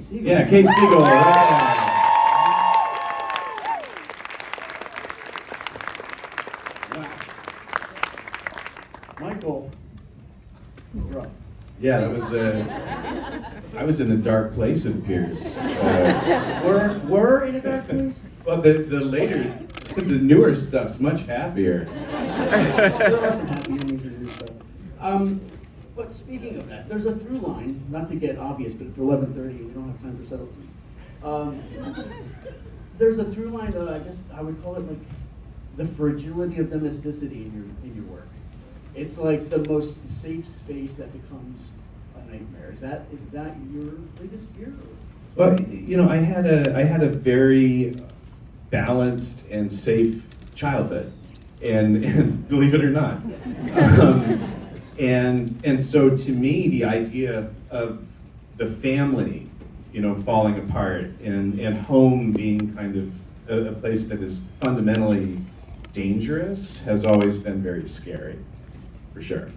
Siegel. Yeah, Kate Siegel. Yeah. Michael, rough. Yeah, that was. I was in a dark place, it appears. We're in a dark place? Well, the later, the newer stuff's much happier. There are some happy endings in this stuff. But speaking of that, there's a through line, not to get obvious, but it's 11:30 and we don't have time for subtlety. There's a through line that I guess I would call it like the fragility of domesticity in your work. It's like the most safe space that becomes a nightmare. Is that your biggest fear? Well, you know, I had a very balanced and safe childhood, and believe it or not, and so to me, the idea of the family, you know, falling apart, and home being kind of a place that is fundamentally dangerous has always been very scary, for sure.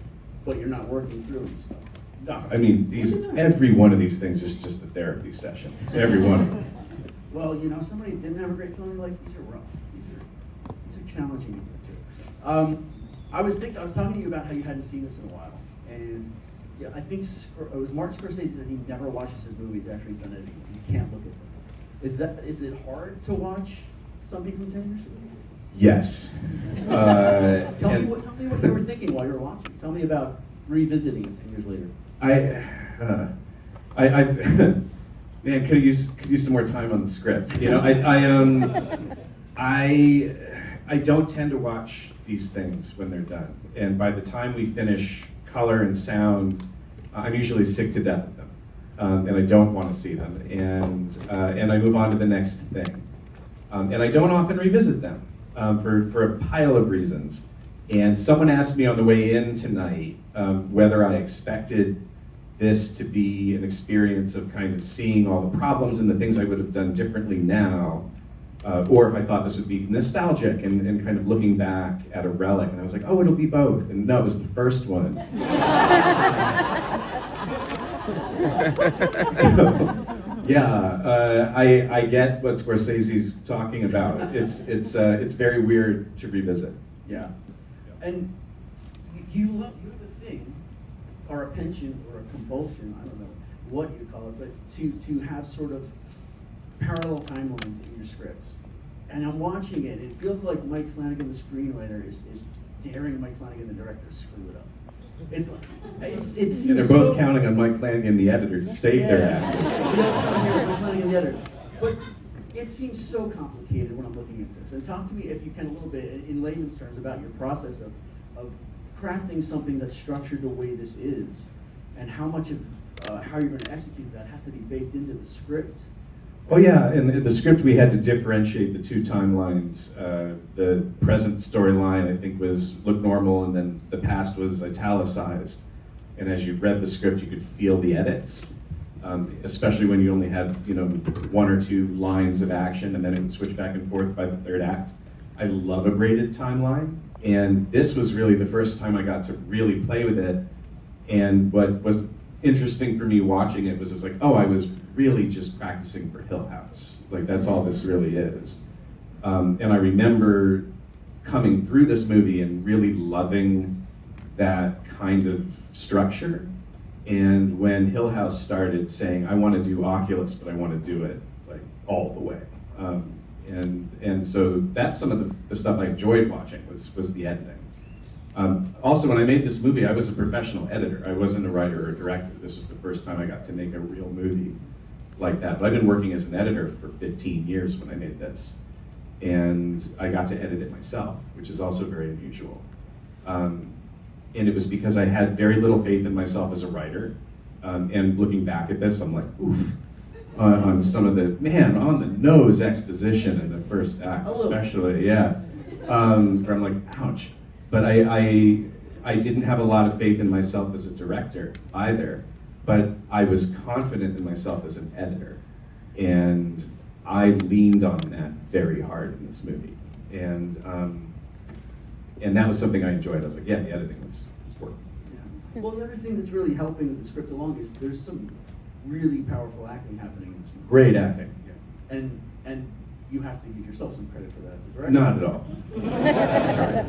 But you're not working through and stuff. No, I mean, every one of these things is just a therapy session. Every one of them. Well, you know, somebody didn't have a great feeling like these are rough. These are challenging too. I was talking to you about how you hadn't seen this in a while, and yeah, I think it was Martin Scorsese that he never watches his movies after he's done editing. You can't look at them. Is it hard to watch something from 10 years ago? Yes. Tell me what you were thinking while you were watching. Tell me about revisiting it 10 years later. Man, could use some more time on the script. You know, I don't tend to watch these things when they're done, and by the time we finish color and sound, I'm usually sick to death of them, and I don't want to see them, and I move on to the next thing, and I don't often revisit them for a pile of reasons. And someone asked me on the way in tonight whether I expected this to be an experience of kind of seeing all the problems and the things I would have done differently now, or if I thought this would be nostalgic and kind of looking back at a relic. And I was like, oh, it'll be both. And no, it was the first one. So, yeah, I get what Scorsese's talking about. It's very weird to revisit. Yeah. And you have a thing, or a penchant, or a compulsion, I don't know what you call it, but to have sort of parallel timelines in your scripts. And I'm watching it, it feels like Mike Flanagan, the screenwriter, is daring Mike Flanagan, the director, to screw it up. It's like, and they're both counting on Mike Flanagan, the editor, to save their asses. Mike Flanagan, the editor. But it seems so complicated when I'm looking at this. And talk to me, if you can, a little bit, in layman's terms, about your process of crafting something that's structured the way this is, and how much of how you're going to execute that has to be baked into the script. Oh yeah, in the script we had to differentiate the two timelines. The present storyline, I think, looked normal, and then the past was italicized. And as you read the script, you could feel the edits, especially when you only had, you know, one or two lines of action, and then it would switch back and forth by the third act. I love a braided timeline, and this was really the first time I got to really play with it. And what was interesting for me watching it was like, oh, I was really just practicing for Hill House. Like, that's all this really is. And I remember coming through this movie and really loving that kind of structure. And when Hill House started saying, I want to do Oculus, but I want to do it like all the way. And so that's some of the stuff I enjoyed watching was the editing. Also, when I made this movie, I was a professional editor. I wasn't a writer or a director. This was the first time I got to make a real movie like that. But I've been working as an editor for 15 years when I made this. And I got to edit it myself, which is also very unusual. And it was because I had very little faith in myself as a writer. And looking back at this, I'm like, oof, on some of the, on the nose exposition in the first act, especially, yeah. Where I'm like, ouch. But I didn't have a lot of faith in myself as a director either, but I was confident in myself as an editor. And I leaned on that very hard in this movie. And that was something I enjoyed. I was like, yeah, the editing was working. Yeah. Well, the other thing that's really helping the script along is there's some really powerful acting happening in this movie. Great acting. Yeah. And you have to give yourself some credit for that as a director. Not at all.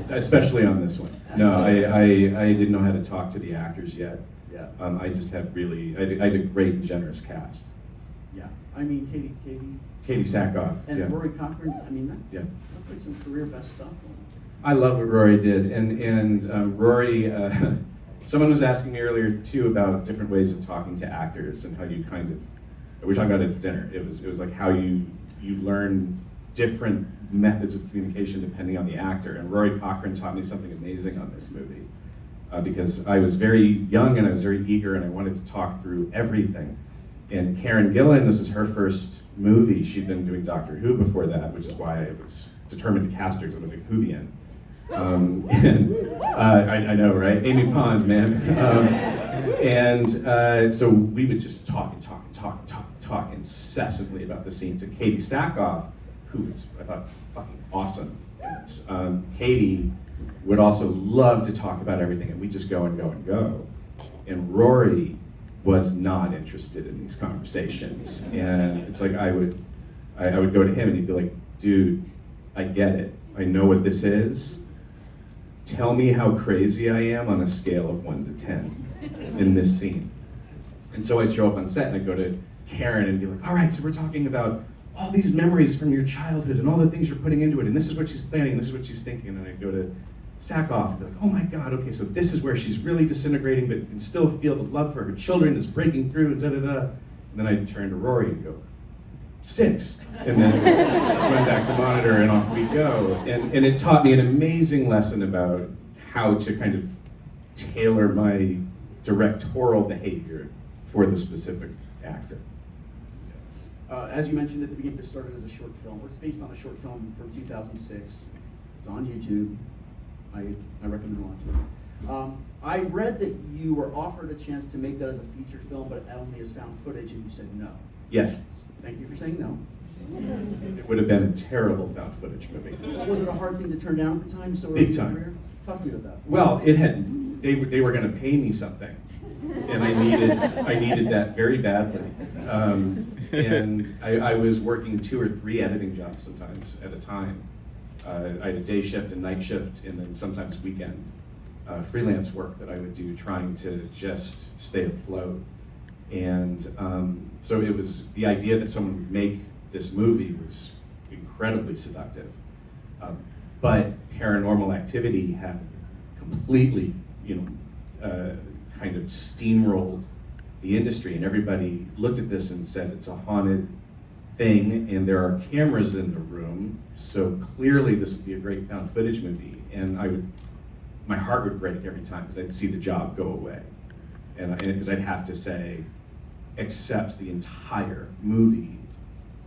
Especially on this one. No, I didn't know how to talk to the actors yet. Yeah. I just had I had a great and generous cast. Yeah. I mean, Katie Sackhoff. and Yeah. Rory Cochrane. I mean, Yeah. that's like some career best stuff. I love what Rory did, and Rory. Someone was asking me earlier too about different ways of talking to actors and how you kind of. We were talking about it at dinner. It was like how you learn different methods of communication depending on the actor. And Rory Cochrane taught me something amazing on this movie because I was very young and I was very eager and I wanted to talk through everything. And Karen Gillan, this is her first movie. She'd been doing Doctor Who before that, which is why I was determined to cast her because I'm a big Whovian. I know, right? Amy Pond, man. So we would just talk incessantly about the scenes. And Katie Sackhoff, who was, I thought, fucking awesome in this. Katie would also love to talk about everything, and we just go and go and go. And Rory was not interested in these conversations. And it's like I would go to him and he'd be like, dude, I get it. I know what this is. Tell me how crazy I am on a scale of 1 to 10 in this scene. And so I'd show up on set and I'd go to Karen and be like, all right, so we're talking about all these memories from your childhood and all the things you're putting into it, and this is what she's planning, this is what she's thinking. And then I'd go to Sackhoff and be like, oh my God, okay, so this is where she's really disintegrating, but can still feel the love for her children is breaking through, and da-da-da. And then I'd turn to Rory and go, 6. And then went back to monitor and off we go. And it taught me an amazing lesson about how to kind of tailor my directorial behavior for the specific actor. As you mentioned at the beginning, this started as a short film. It's based on a short film from 2006. It's on YouTube. I recommend watching it. I read that you were offered a chance to make that as a feature film, but only as found footage, and you said no. Yes. Thank you for saying no. It would have been a terrible found footage movie. Was it a hard thing to turn down at the time? So Big time. Career? Talk to me about that. Well, they were going to pay me something, and I needed that very badly. And I was working 2 or 3 editing jobs sometimes at a time. I had a day shift and night shift, and then sometimes weekend freelance work that I would do trying to just stay afloat. And so it was the idea that someone would make this movie was incredibly seductive. But Paranormal Activity had completely, kind of steamrolled the industry, and everybody looked at this and said it's a haunted thing, and there are cameras in the room, so clearly this would be a great found footage movie. And my heart would break every time because I'd see the job go away, and because I'd have to say, accept the entire movie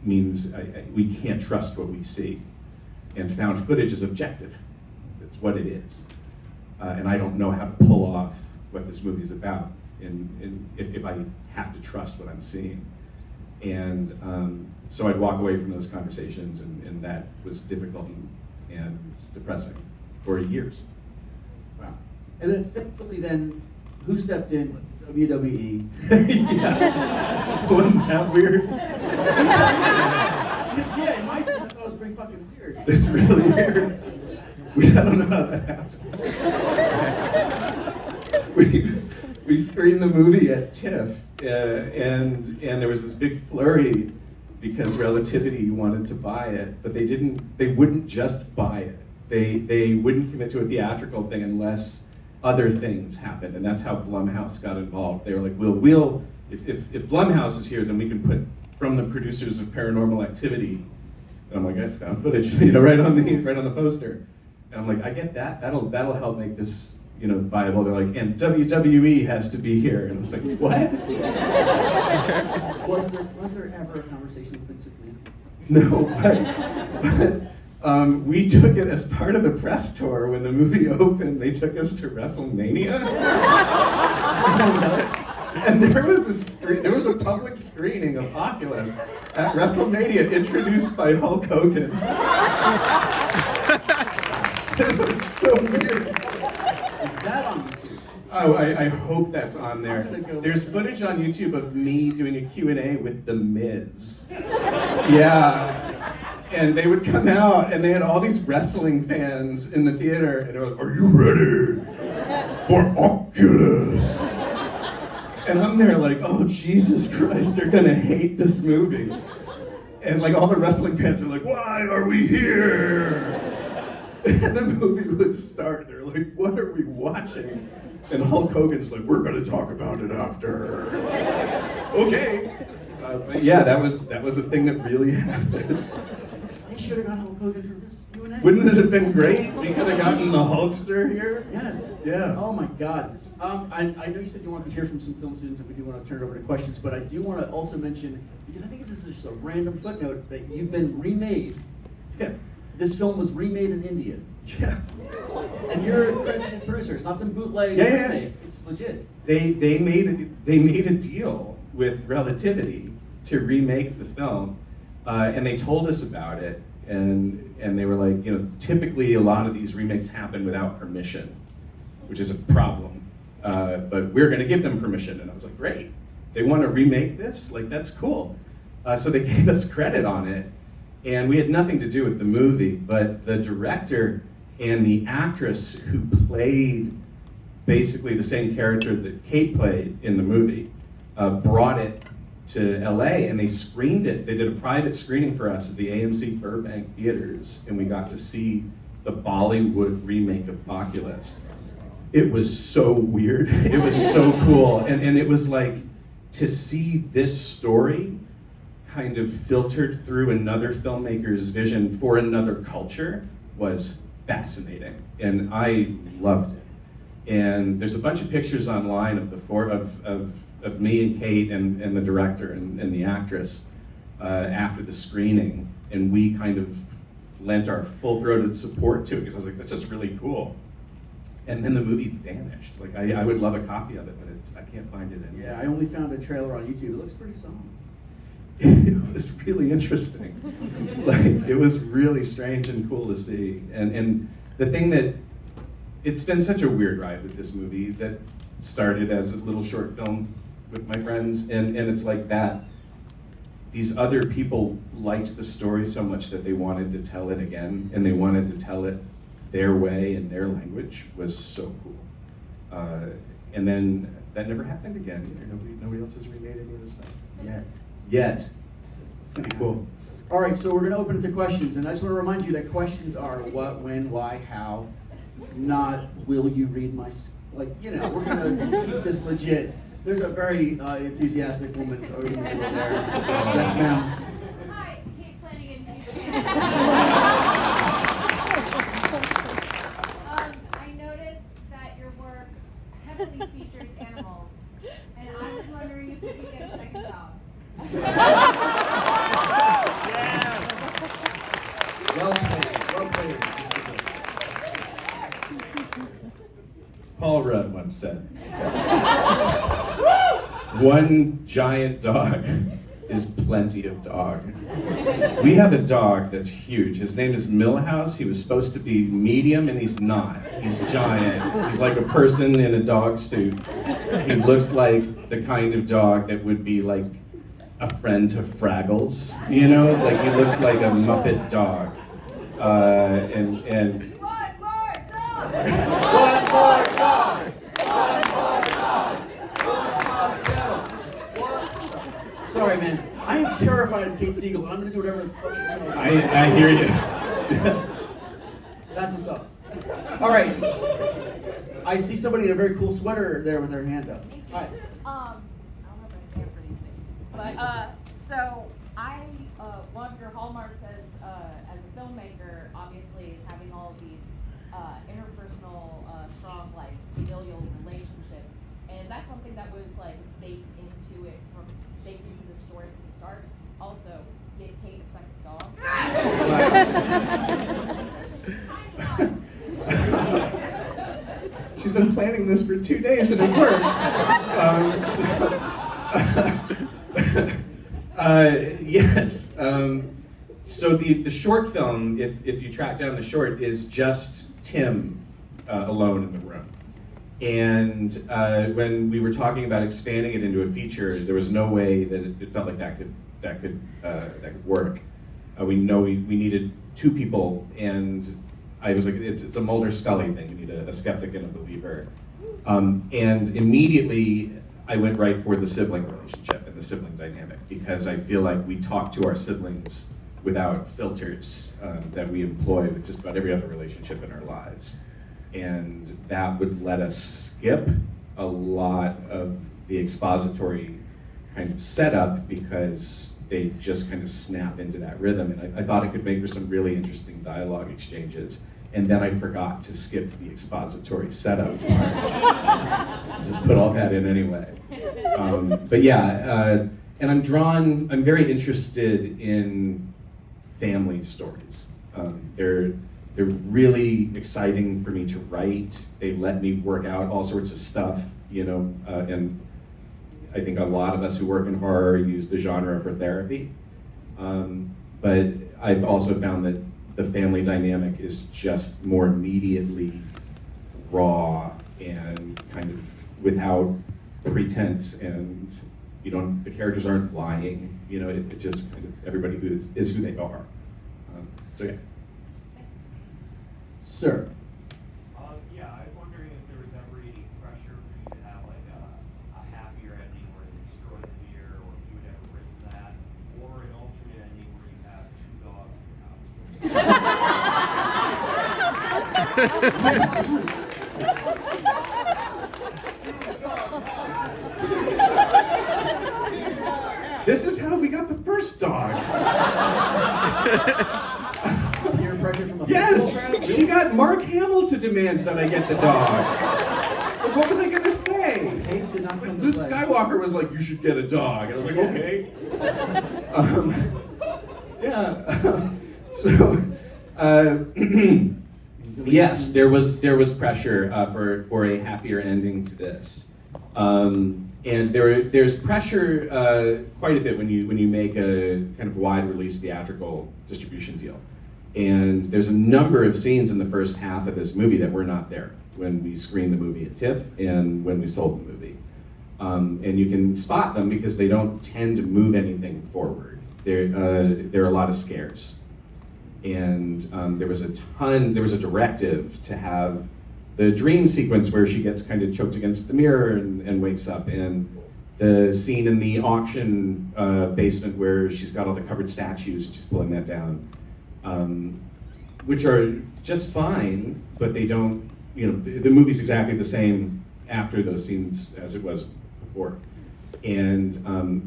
means we can't trust what we see, and found footage is objective. It's what it is, and I don't know how to pull off what this movie is about, if I have to trust what I'm seeing. And so I'd walk away from those conversations, and that was difficult and depressing for years. Wow. And then thankfully then, who stepped in? WWE. Yeah. Wasn't that weird? Because yeah, in my sense, I thought it was pretty fucking weird. It's really weird. I don't know how that happened. We screened the movie at TIFF, and there was this big flurry because Relativity wanted to buy it, but they wouldn't just buy it. They wouldn't commit to a theatrical thing unless other things happened, and that's how Blumhouse got involved. They were like, if Blumhouse is here, then we can put from the producers of Paranormal Activity. And I'm like, I found footage, right on the poster. And I'm like, I get that. That'll help make this, viable. They're like, and WWE has to be here. And I was like, what? Was there ever a conversation with Vince McMahon? No, but we took it as part of the press tour when the movie opened. They took us to WrestleMania. And there was a public screening of Oculus at WrestleMania introduced by Hulk Hogan. It was so weird. Is that on YouTube? Oh, I hope that's on there. I'm gonna go There's with that. footage on YouTube of me doing a Q&A with The Miz. Yeah. And they would come out, and they had all these wrestling fans in the theater, and they were like, "Are you ready for Oculus?" And I'm there like, "Oh, Jesus Christ, they're gonna hate this movie." And like all the wrestling fans are like, "Why are we here?" And the movie would start, they're like, "What are we watching?" And Hulk Hogan's like, "We're gonna talk about it after." Okay. But yeah, that was a thing that really happened. They should have got Hulk Hogan for this Q&A. Wouldn't it have been great? We could have gotten the Hulkster here. Yes. Yeah. Oh my God. I know you said you wanted to hear from some film students, and we do want to turn it over to questions, but I do want to also mention, because I think this is just a random footnote, that you've been remade. Yeah. This film was remade in India. Yeah. And you're a credited producer. It's not some bootleg Yeah. remake. It's legit. They made a deal with Relativity to remake the film, and they told us about it, and they were like, typically a lot of these remakes happen without permission, which is a problem. But we're going to give them permission, and I was like, great. They want to remake this? Like, that's cool. So they gave us credit on it, and we had nothing to do with the movie, but the director and the actress who played basically the same character that Kate played in the movie brought it to LA, and they screened it. They did a private screening for us at the AMC Burbank theaters, and we got to see the Bollywood remake of Oculus. It was so weird. It was so cool. And it was like, to see this story kind of filtered through another filmmaker's vision for another culture was fascinating. And I loved it. And there's a bunch of pictures online of of me and Kate and the director and the actress after the screening. And we kind of lent our full-throated support to it, because I was like, this is really cool. And then the movie vanished. Like, I would love a copy of it, but I can't find it anywhere. Yeah, I only found a trailer on YouTube. It looks pretty solid. It was really interesting. Like, it was really strange and cool to see. And the thing that, it's been such a weird ride with this movie that started as a little short film with my friends, and it's like that. These other people liked the story so much that they wanted to tell it again, and they wanted to tell it their way and their language was so cool. And then that never happened again either. Nobody else has remade any of this stuff. Yet. It's gonna be cool. All right, so we're going to open it to questions, and I just want to remind you that questions are what, when, why, how, not will you read my, we're going to keep this legit. There's a very enthusiastic woman over there. Yes, ma'am. Hi, Kate Flanagan. I noticed that your work heavily features animals, and I was wondering if you could get a second dog. Well played, well played. Paul Rudd once said, "One giant dog is plenty of dog." We have a dog that's huge. His name is Millhouse. He was supposed to be medium, and he's not. He's giant. He's like a person in a dog suit. He looks like the kind of dog that would be like a friend to Fraggles, Like, he looks like a Muppet dog. And One more dog! One more dog! One more dog! One hospital! Sorry, man. I am terrified of Kate Siegel, and I'm going to do whatever the fuck she tells me. I hear you. That's what's up. All right. I see somebody in a very cool sweater there with their hand up. Hi. I don't know if I stand for these things, but so one of your hallmarks as a filmmaker, obviously, is having all of these interpersonal, strong, like familial relationships. And is that something that was like baked into the story from the start? Also, get Kate a second dog. She's been planning this for 2 days and it worked. Yes. So the short film, if you track down the short, is just Tim alone in the room. And when we were talking about expanding it into a feature, there was no way that it felt like that could work. We needed 2 people, and I was like, it's a Mulder Scully thing. You need a skeptic and a believer. And immediately I went right for the sibling relationship and the sibling dynamic, because I feel like we talk to our siblings without filters that we employ with just about every other relationship in our lives. And that would let us skip a lot of the expository kind of setup, because they just kind of snap into that rhythm. And I thought it could make for some really interesting dialogue exchanges. And then I forgot to skip the expository setup part. Just put all that in anyway. But yeah, and I'm very interested in family stories. They're really exciting for me to write. They let me work out all sorts of stuff, and I think a lot of us who work in horror use the genre for therapy. But I've also found that the family dynamic is just more immediately raw and kind of without pretense, and the characters aren't lying. It just kind of everybody who is who they are. So yeah. Sir. Yeah, I was wondering if there was ever any pressure for you to have like a happier ending where they destroy the beer, or if you had ever written that, or an alternate ending where you have 2 dogs in the house. This is how we got the first dog. Peer pressure from a Yes, football crowd? she got Mark Hamill to demand that I get the dog. Like, what was I gonna say? Kate did not come to Luke play. Skywalker was like, "You should get a dog," and I was like, "Okay." Yeah. So, yes, there was pressure for a happier ending to this, and there's pressure quite a bit when you make a kind of wide release theatrical distribution deal. And there's a number of scenes in the first half of this movie that were not there when we screened the movie at TIFF and when we sold the movie. And you can spot them because they don't tend to move anything forward. There are a lot of scares. And there was a directive to have the dream sequence where she gets kind of choked against the mirror and wakes up, and the scene in the auction basement where she's got all the covered statues and she's pulling that down. Which are just fine, but they don't, the movie's exactly the same after those scenes as it was before. And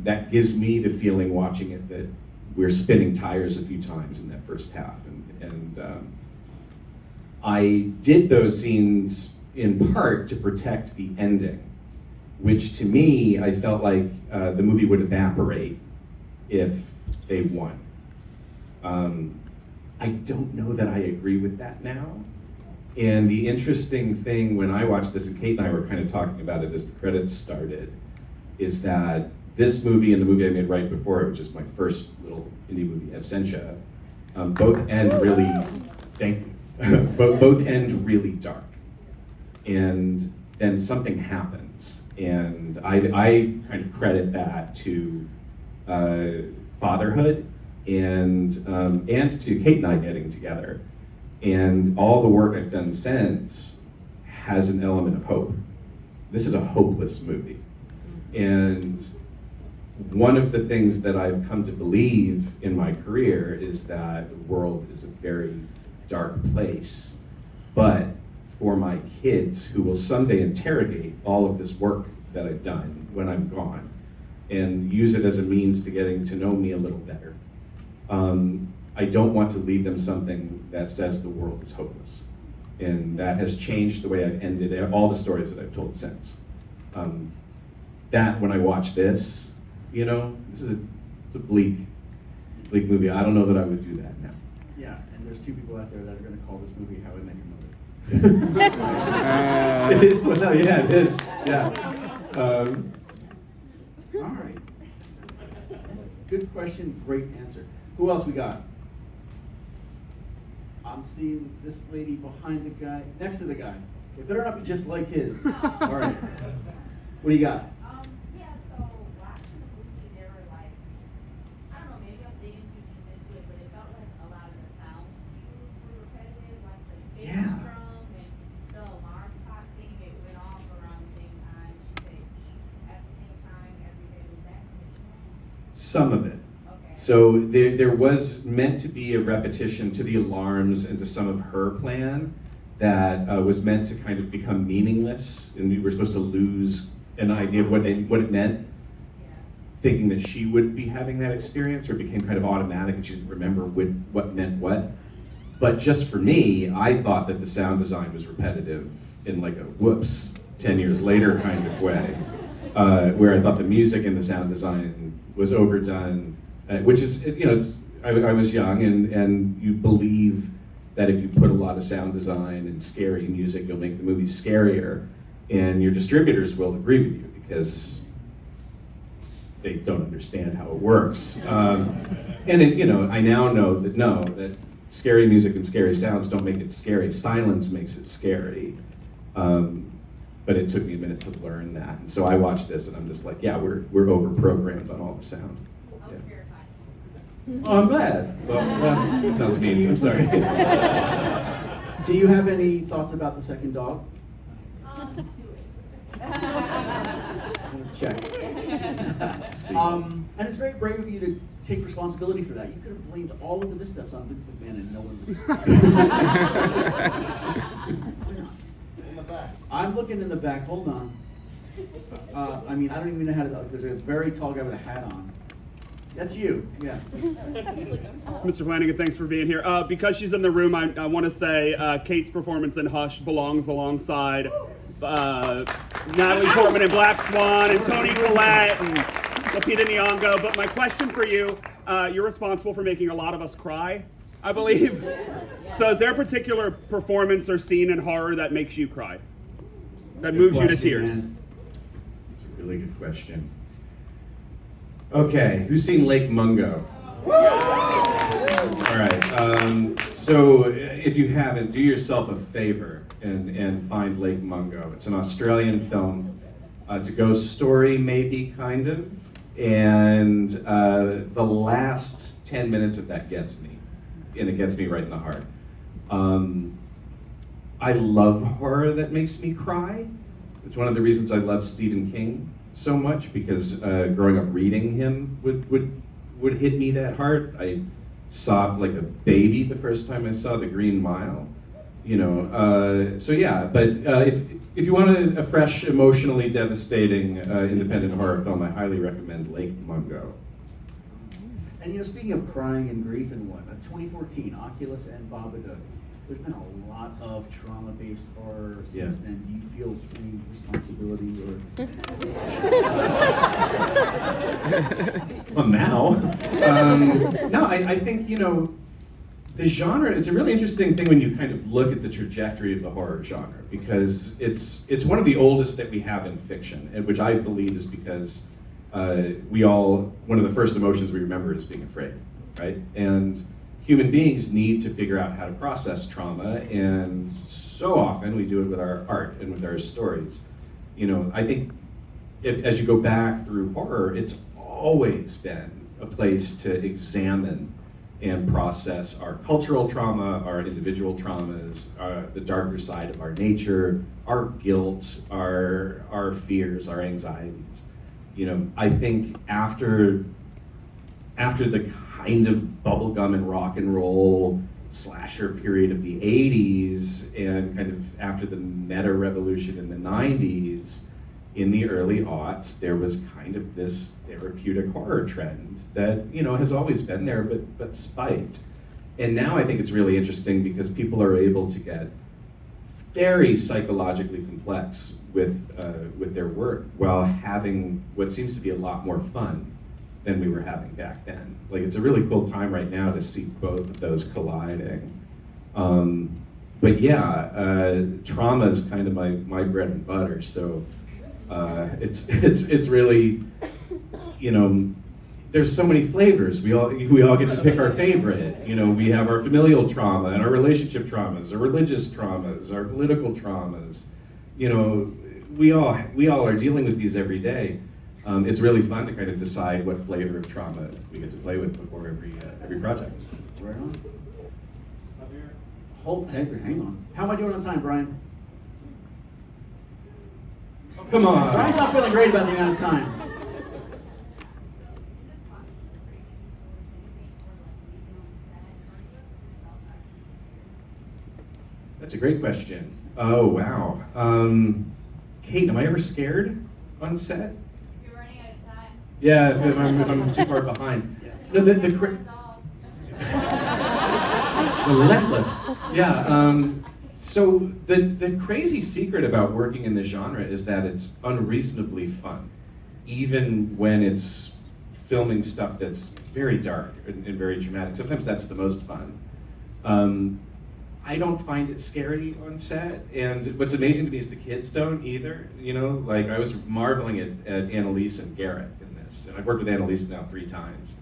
that gives me the feeling watching it that we're spinning tires a few times in that first half. And I did those scenes in part to protect the ending, which to me, I felt like the movie would evaporate if they won. I don't know that I agree with that now. And the interesting thing when I watched this, and Kate and I were kind of talking about it as the credits started, is that this movie and the movie I made right before it, which is my first little indie movie, Absentia, both end really, thank you, both end really dark. And then something happens. And I kind of credit that to fatherhood and to Kate and I getting together. And all the work I've done since has an element of hope. This is a hopeless movie. And one of the things that I've come to believe in my career is that the world is a very dark place. But for my kids, who will someday interrogate all of this work that I've done when I'm gone, and use it as a means to getting to know me a little better, I don't want to leave them something that says the world is hopeless. And that has changed the way I've ended all the stories that I've told since. That when I watch this, it's a bleak movie. I don't know that I would do that now. Yeah, and there's 2 people out there that are going to call this movie How I Met Your Mother. It is, well, yeah, it is. Yeah. All right. Good question, great answer. Who else we got? I'm seeing this lady behind the guy, next to the guy. It better not be just like his. All right. What do you got? Yeah, so watching the movie, there were like, I don't know, maybe I'm digging too deep into it, but it felt like a lot of the sound cues were repetitive, like the bass Yeah. drum and the alarm clock thing, it went off around the same time. She said eat at the same time every day. Was that intentional? Some of it. Okay. So there was meant to be a repetition to the alarms and to some of her plan that was meant to kind of become meaningless, and we were supposed to lose an idea of what it meant, Yeah. thinking that she would be having that experience, or it became kind of automatic and she didn't remember what meant what. But just for me, I thought that the sound design was repetitive in like a whoops, 10 years later kind of way, where I thought the music and the sound design was overdone, which is, I was young, and you believe that if you put a lot of sound design and scary music, you'll make the movie scarier, and your distributors will agree with you because they don't understand how it works. And I now know that scary music and scary sounds don't make it scary. Silence makes it scary. But it took me a minute to learn that, and so I watched this, and I'm just like, yeah, we're over-programmed on all the sound. I was Yeah. terrified. Oh, I'm glad. Well, sounds mean. I'm sorry. Do you have any thoughts about the second dog? Do it. Check. And it's very brave of you to take responsibility for that. You could have blamed all of the missteps on Vince McMahon and no one would. In the back. I'm looking in the back. Hold on. I don't even know how to. There's a very tall guy with a hat on. That's you. Yeah. Mr. Flanagan, thanks for being here. Because she's in the room, I want to say Kate's performance in Hush belongs alongside Natalie Portman in Black Swan and Toni Collette and Lupita Nyong'o. But my question for you, you're responsible for making a lot of us cry, I believe. So is there a particular performance or scene in horror that makes you cry? That moves you to tears? It's a really good question. Okay, who's seen Lake Mungo? All right, so if you haven't, do yourself a favor and find Lake Mungo. It's an Australian film. It's a ghost story, maybe, kind of. And the last 10 minutes of that gets me, and it gets me right in the heart. I love horror that makes me cry. It's one of the reasons I love Stephen King so much, because growing up reading him would hit me that hard. I sobbed like a baby the first time I saw The Green Mile. So yeah, but if you want a fresh, emotionally devastating independent horror film, I highly recommend Lake Mungo. And speaking of crying and grief and what, 2014, Oculus and Babadook. There's been a lot of trauma-based horror since then. Do you feel any responsibility or? Well, now. No, I think, the genre, it's a really interesting thing when you kind of look at the trajectory of the horror genre, because it's one of the oldest that we have in fiction, and which I believe is because one of the first emotions we remember is being afraid, right? And human beings need to figure out how to process trauma, and so often we do it with our art and with our stories. I think as you go back through horror, it's always been a place to examine and process our cultural trauma, our individual traumas, the darker side of our nature, our guilt, our fears, our anxieties. I think after the kind of bubblegum and rock and roll slasher period of the 80s, and kind of after the meta revolution in the 90s, in the early aughts, there was kind of this therapeutic horror trend that, has always been there, but spiked. And now I think it's really interesting because people are able to get very psychologically complex with their work while having what seems to be a lot more fun than we were having back then. Like, it's a really cool time right now to see both of those colliding. But yeah, trauma is kind of my bread and butter. So it's really, there's so many flavors. We all get to pick our favorite. You know, we have our familial trauma and our relationship traumas, our religious traumas, our political traumas. You know, we all are dealing with these every day. It's really fun to kind of decide what flavor of trauma we get to play with before every project. Right on. Hang on. How am I doing on time, Brian? Oh, come on. Brian's not feeling great about the amount of time. That's a great question. Oh, wow. Kate, am I ever scared on set? You're running out of time. Yeah, if I'm too far behind. No, relentless. Yeah. So the crazy secret about working in this genre is that it's unreasonably fun, even when it's filming stuff that's very dark and very dramatic. Sometimes that's the most fun. I don't find it scary on set, and what's amazing to me is the kids don't either. You know, like I was marveling at Annalise and Garrett in this, and I've worked with Annalise now 3 times.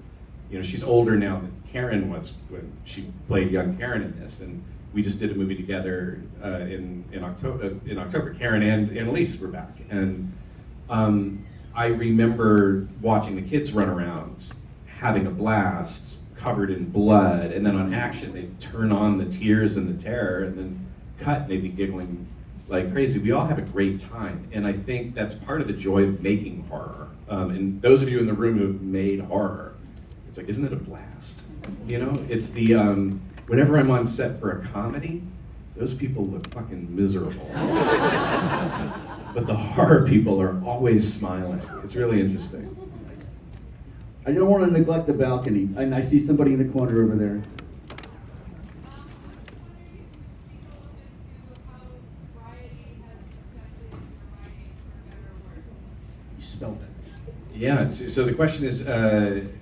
You know, she's older now than Karen was when she played young Karen in this, and we just did a movie together in October. Karen and Annalise were back, and I remember watching the kids run around, having a blast, covered in blood, and then on action they turn on the tears and the terror, and then cut, maybe giggling like crazy. We all have a great time, and I think that's part of the joy of making horror. And those of you in the room who have made horror, it's like, isn't it a blast? You know, it's the whenever I'm on set for a comedy, those people look fucking miserable. But the horror people are always smiling. It's really interesting. I don't want to neglect the balcony, and I see somebody in the corner over there. You spelled it. Yeah, so the question is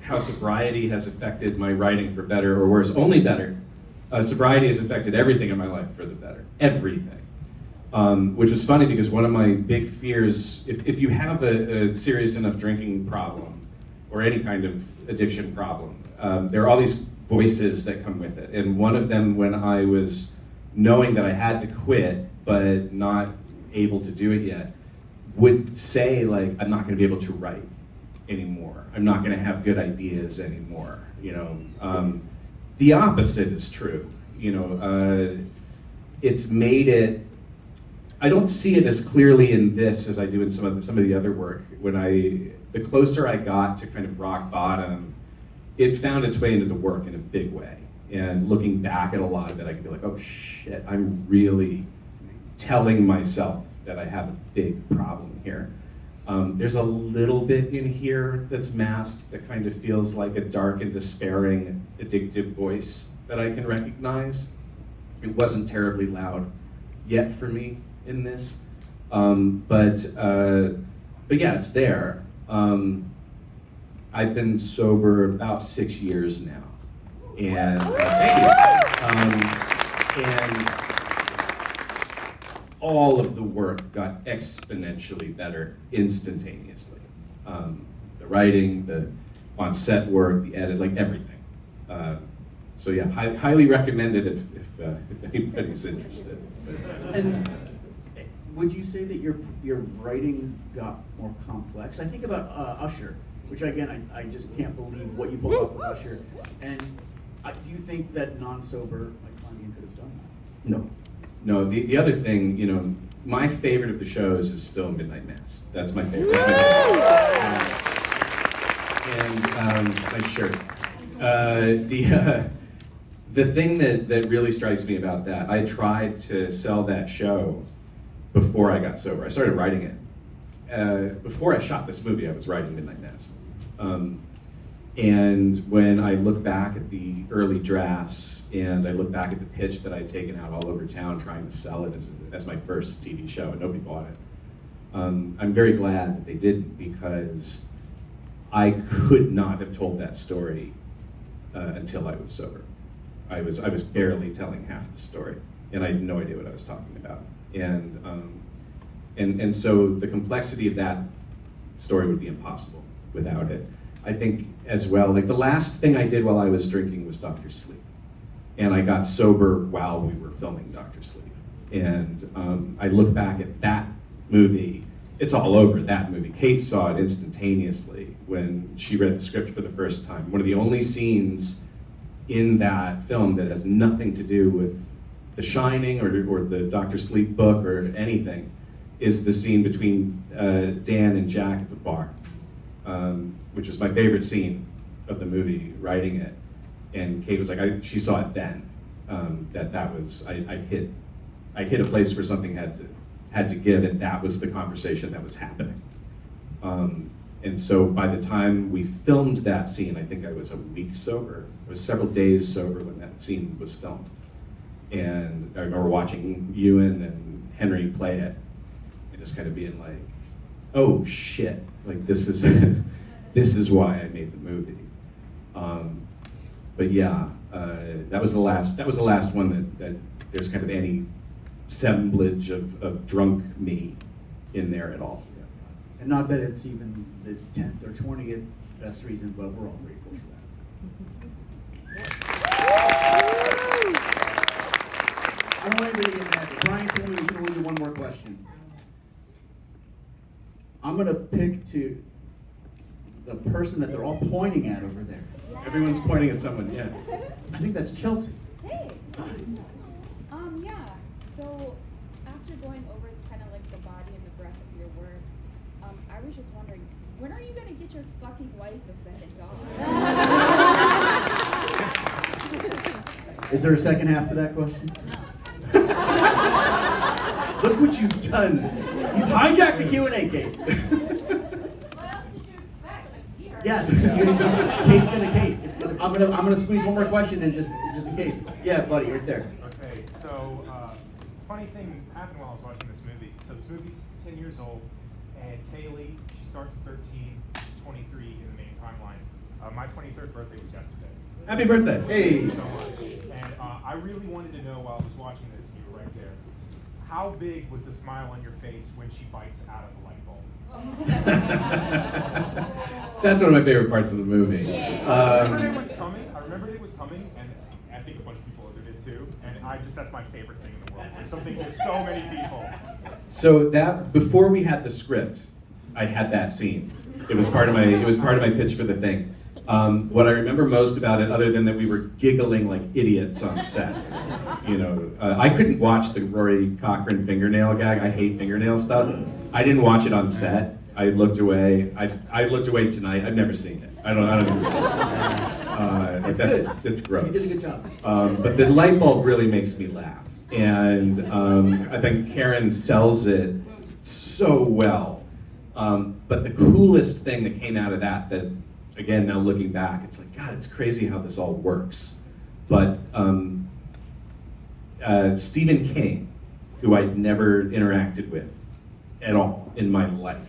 how sobriety has affected my writing for better or worse. Only better. Sobriety has affected everything in my life for the better. Everything. Which was funny because one of my big fears, if you have a serious enough drinking problem, or any kind of addiction problem, there are all these voices that come with it. And one of them, when I was knowing that I had to quit, but not able to do it yet, would say, like, I'm not gonna be able to write anymore. I'm not gonna have good ideas anymore, you know. The opposite is true, you know. It's made it, I don't see it as clearly in this as I do in some of the other work. The closer I got to kind of rock bottom, it found its way into the work in a big way. And looking back at a lot of it, I can be like, oh shit, I'm really telling myself that I have a big problem here. There's a little bit in here that's masked that kind of feels like a dark and despairing, addictive voice that I can recognize. It wasn't terribly loud yet for me in this, but yeah, it's there. I've been sober about 6 years now, and and all of the work got exponentially better instantaneously. The writing, the on-set work, the edit, like everything. So yeah, highly recommended if anybody's interested. And would you say that your writing got more complex? I think about Usher, which again, I just can't believe what you pulled off with Usher. And do you think that non-sober Mike Flanagan could have done that? No. The other thing, you know, my favorite of the shows is still Midnight Mass. That's my favorite. And my shirt. The thing that really strikes me about that, I tried to sell that show before I got sober. I started writing it. Before I shot this movie, I was writing Midnight Mass. And when I look back at the early drafts and I look back at the pitch that I'd taken out all over town trying to sell it as my first TV show, and nobody bought it, I'm very glad that they didn't, because I could not have told that story until I was sober. I was barely telling half the story, and I had no idea what I was talking about. And so the complexity of that story would be impossible without it. I think as well, like the last thing I did while I was drinking was Dr. Sleep. And I got sober while we were filming Dr. Sleep. And I look back at that movie, it's all over that movie. Kate saw it instantaneously when she read the script for the first time. One of the only scenes in that film that has nothing to do with The Shining or the Dr. Sleep book or anything is the scene between Dan and Jack at the bar, which was my favorite scene of the movie, writing it. And Kate was like, she saw it then, that was, I hit a place where something had to give, and that was the conversation that was happening. And so by the time we filmed that scene, I think I was a week sober. I was several days sober when that scene was filmed. And I remember watching Ewan and Henry play it, and just kind of being like, oh shit, like this is this is why I made the movie. But yeah, that was the last one that there's kind of any semblance of drunk me in there at all. And not that it's even the 10th or 20th best reason, but we're all grateful for that. I don't want anybody to get mad. Brian told me he can only do one more question. I'm going to pick to the person that they're all pointing at over there. Everyone's pointing at someone, yeah. I think that's Chelsea. Hey. Yeah. So after going over kind of like the body and the breadth of your work, I was just wondering, when are you gonna get your fucking wife a second dog? Is there a second half to that question? Look what you've done. You hijacked the Q&A, Kate. What else did you expect? Yes, Kate's gonna Kate. I'm gonna squeeze one more question in just in case. Yeah, buddy, right there. Okay, so funny thing happened while I was watching this movie. So this movie's 10 years old, and Kaylee, she starts at 13, she's 23 in the main timeline. My 23rd birthday was yesterday. Happy birthday. Hey. Thank you so much. And I really wanted to know while I was watching this, and you were right there, how big was the smile on your face when she bites out of the light bulb? That's one of my favorite parts of the movie. I remember it was humming, and I think a bunch of people other did too. And that's my favorite thing in the world. It's something with so many people. So that before we had the script, I had that scene. It was part of my pitch for the thing. What I remember most about it, other than that we were giggling like idiots on set. You know, I couldn't watch the Rory Cochrane fingernail gag. I hate fingernail stuff. I didn't watch it on set. I looked away. I looked away tonight. I've never seen it. I don't even see it. That's gross. You did a good job. But the light bulb really makes me laugh, and I think Karen sells it so well. But the coolest thing that came out of that, again, now looking back, it's like, God, it's crazy how this all works. But Stephen King, who I'd never interacted with at all in my life,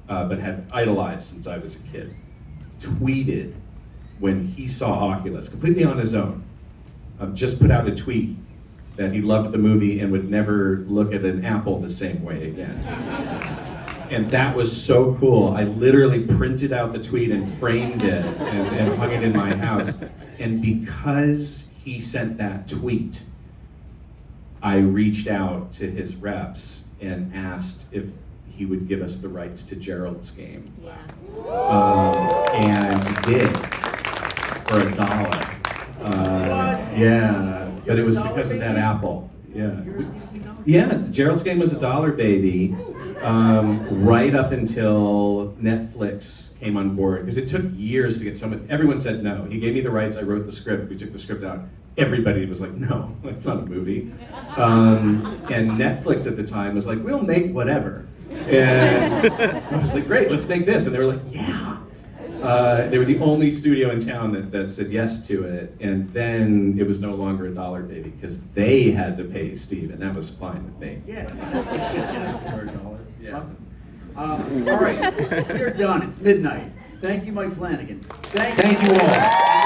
but had idolized since I was a kid, tweeted when he saw Oculus, completely on his own, just put out a tweet that he loved the movie and would never look at an apple the same way again. And that was so cool. I literally printed out the tweet and framed it and hung it in my house. And because he sent that tweet, I reached out to his reps and asked if he would give us the rights to Gerald's game. Yeah. And he did, for $1. Yeah, but it was because of that apple. Yeah. Yeah, Gerald's Game was $1, baby, right up until Netflix came on board, because it took years to get someone. Everyone said no. He gave me the rights. I wrote the script. We took the script out. Everybody was like, no, it's not a movie. And Netflix at the time was like, we'll make whatever. And so I was like, great, let's make this. And they were like, yeah. They were the only studio in town that said yes to it, and then it was no longer $1, baby, because they had to pay Steve, and that was fine with me. Yeah. For $1. Yeah. All right, we're done. It's midnight. Thank you, Mike Flanagan. Thank you all.